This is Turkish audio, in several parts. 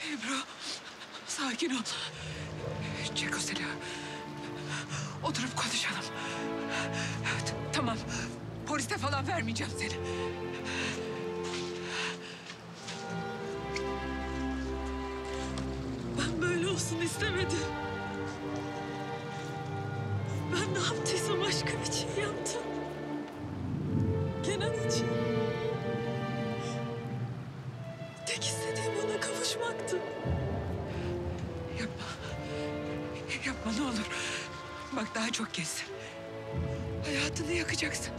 Ebru, sakin ol. Çek o silahı. Oturup konuşalım. Tamam, polise falan vermeyeceğim seni. Ben böyle olsun istemedim. Ben ne yaptıysam aşkım için yaptım. Kenan için. Tek istediğim ona kavuşmaktı. Yapma. Yapma ne olur. Bak daha çok gezsin. Hayatını yakacaksın.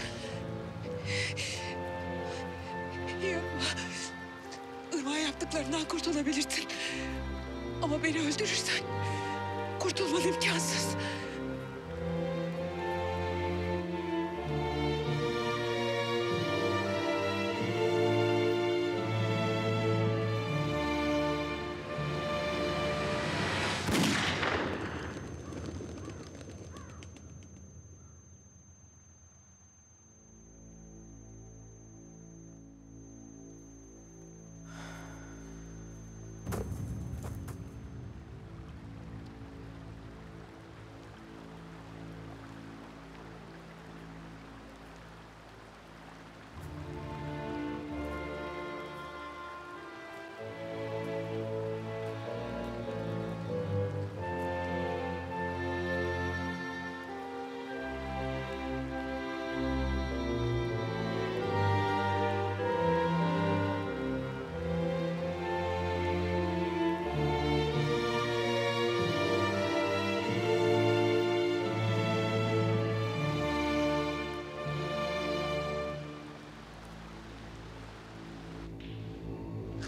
Yapma. Irmak'a yaptıklarından kurtulabilirsin. Ama beni öldürürsen kurtulman imkansız.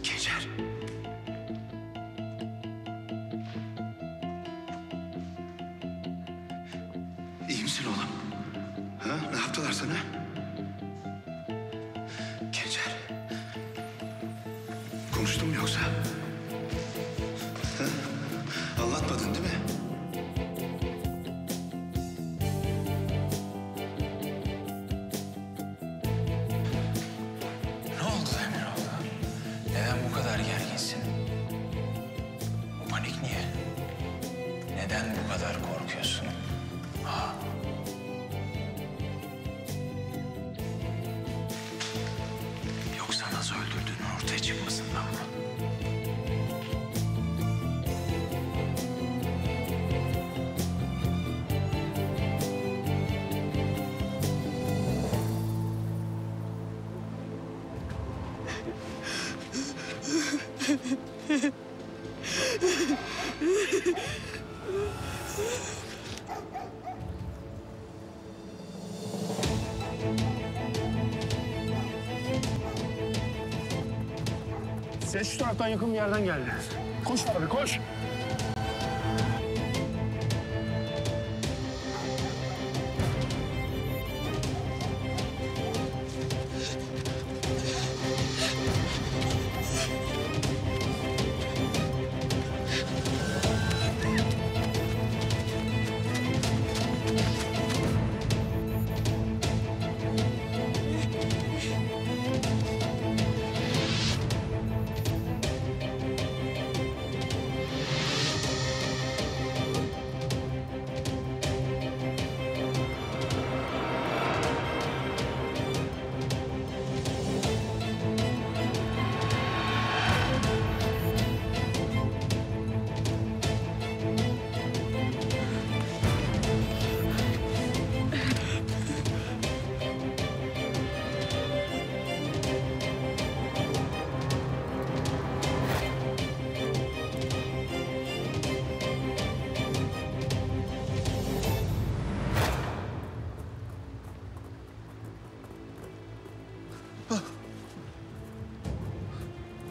Gencer. İyi misin oğlum? Ha? Ne yaptılar sana? Gencer. Konuştun mu yoksa? Ha? Anlatmadın değil mi? Ne oldu Emiroğlu? Neden bu kadar gerginsin? Bu panik niye? Neden bu kadar korkuyorsun? Ha? Yoksa nasıl öldürdüğünün ortaya çıkmasından mı? Ses şu taraftan yakın bir yerden geldi. Koş abi koş.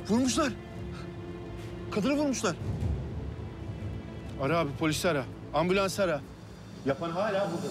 Vurmuşlar. Kadını vurmuşlar. Ara abi, polisi ara. Ambulansı ara. Yapan hala burada.